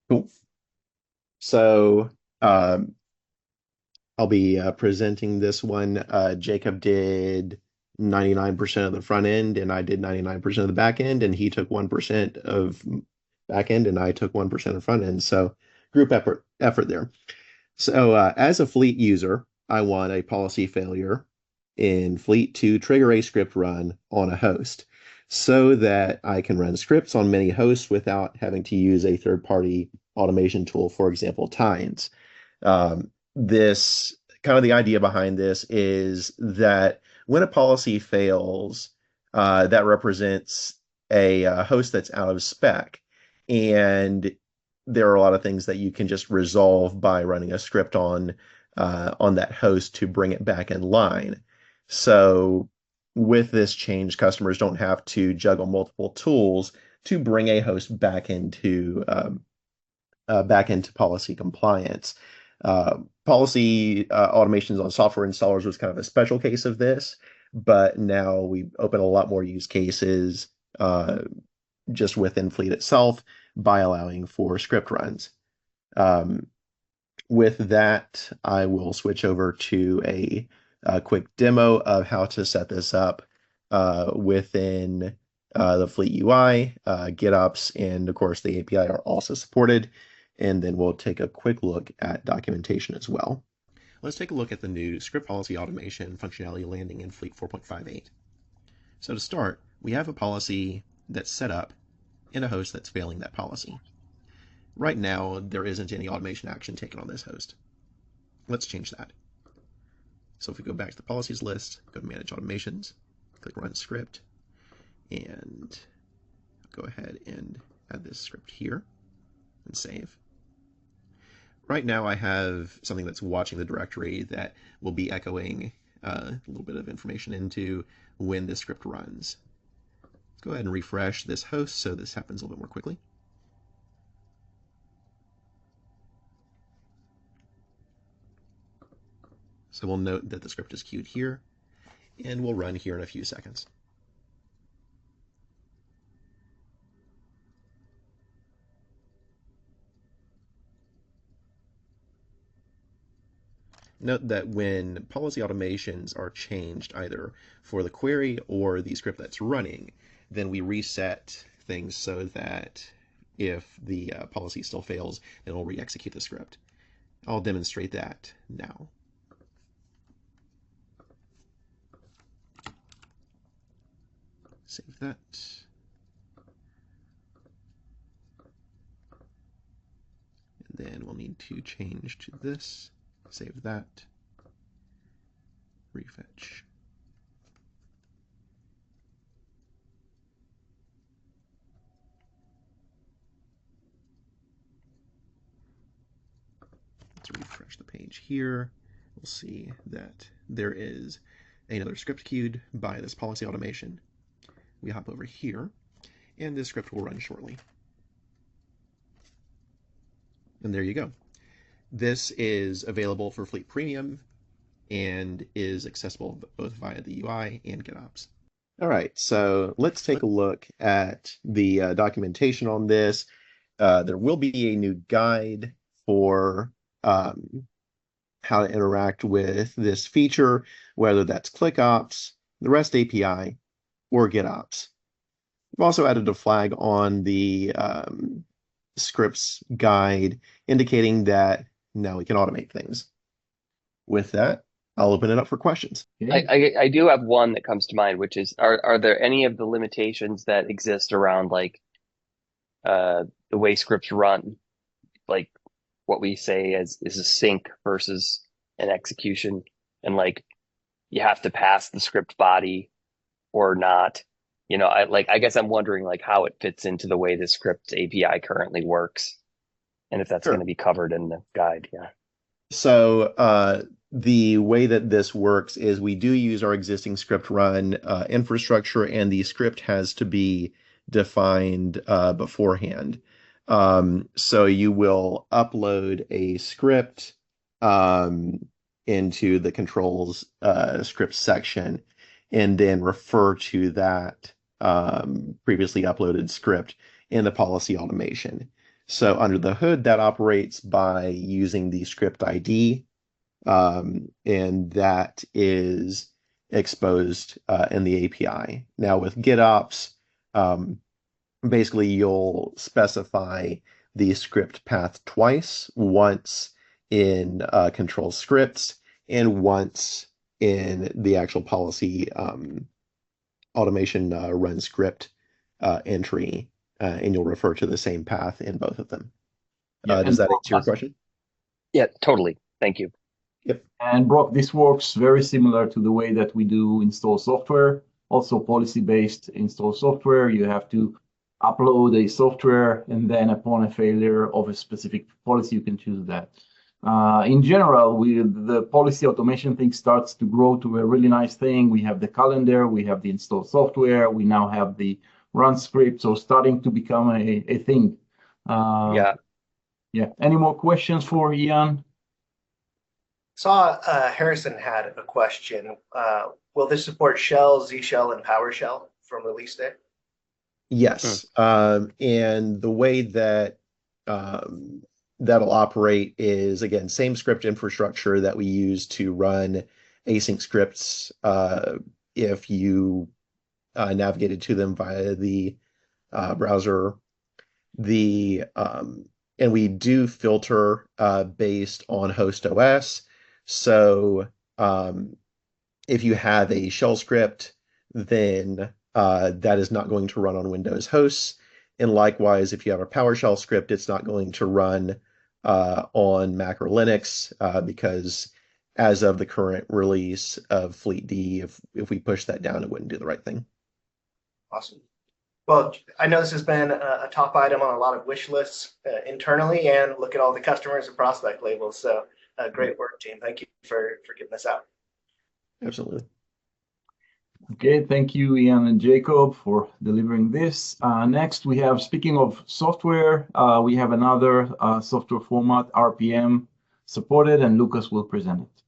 Cool. So I'll be presenting this one. Jacob did 99% of the front end, and I did 99% of the back end, and he took 1% of back end, and I took 1% of front end. So group effort there. So as a Fleet user, I want a policy failure in Fleet to trigger a script run on a host so that I can run scripts on many hosts without having to use a third-party automation tool, for example, Tines. This kind of the idea behind this is that when a policy fails, that represents a host that's out of spec. And there are a lot of things that you can just resolve by running a script on that host to bring it back in line. So with this change, customers don't have to juggle multiple tools to bring a host back into policy compliance. Policy automations on software installers was kind of a special case of this, but now we open a lot more use cases just within Fleet itself by allowing for script runs. Um, with that, I will switch over to a quick demo of how to set this up within the Fleet UI. GitOps and, of course, the API are also supported. And then we'll take a quick look at documentation as well. Let's take a look at the new script policy automation functionality landing in Fleet 4.58. So to start, we have a policy that's set up in a host that's failing that policy. Right now, there isn't any automation action taken on this host. Let's change that. So if we go back to the policies list, go to manage automations, click run script, and go ahead and add this script here and save. Right now I have something that's watching the directory that will be echoing a little bit of information into when this script runs. Let's go ahead and refresh this host so this happens a little bit more quickly. So we'll note that the script is queued here, and we'll run here in a few seconds. Note that when policy automations are changed either for the query or the script that's running, then we reset things so that if the policy still fails, then it'll re-execute the script. I'll demonstrate that now. Save that. And then we'll need to change to this. Save that. Refetch. Let's refresh the page here. We'll see that there is another script queued by this policy automation. We hop over here, and this script will run shortly. And there you go. This is available for Fleet Premium and is accessible both via the UI and GitOps. All right, so let's take a look at the documentation on this. There will be a new guide for how to interact with this feature, whether that's ClickOps, the REST API, or GitOps. We've also added a flag on the scripts guide indicating that now we can automate things. With that, I'll open it up for questions. I do have one that comes to mind, which is are there any of the limitations that exist around like the way scripts run, like what we say is a sync versus an execution, and like you have to pass the script body or not? I guess I'm wondering like how it fits into the way the script API currently works, and if that's going Sure. to be covered in the guide. Yeah. So the way that this works is we do use our existing script run infrastructure, and the script has to be defined beforehand. So you will upload a script into the controls script section, and then refer to that previously uploaded script in the policy automation. So under the hood, that operates by using the script ID, and that is exposed in the API. Now with GitOps, um, basically you'll specify the script path twice, once in control scripts and once in the actual policy automation run script entry, and you'll refer to the same path in both of them. Yeah, Does and that answer your question? Yeah, totally. Thank you. Yep. And Brock, this works very similar to the way that we do install software. Also policy-based install software. You have to upload a software, and then upon a failure of a specific policy, you can choose that. In general, the policy automation thing starts to grow to a really nice thing. We have the calendar, we have the install software, we now have the run script, so starting to become a thing. Yeah. Yeah. Any more questions for Ian? Saw Harrison had a question. Will this support Shell, Z Shell, and PowerShell from release day? Yes. And the way that that'll operate is, again, same script infrastructure that we use to run async scripts if you navigated to them via the browser. And we do filter based on host OS. So if you have a shell script, then that is not going to run on Windows hosts. And likewise, if you have a PowerShell script, it's not going to run on Mac or Linux because as of the current release of FleetD, if we push that down, it wouldn't do the right thing. Awesome. Well, I know this has been a top item on a lot of wish lists internally, and look at all the customers and prospect labels. So great work, team. Thank you for giving this out. Absolutely. Okay, thank you, Ian and Jacob, for delivering this. Next, we have, speaking of software, we have another software format, RPM, supported, and Lucas will present it.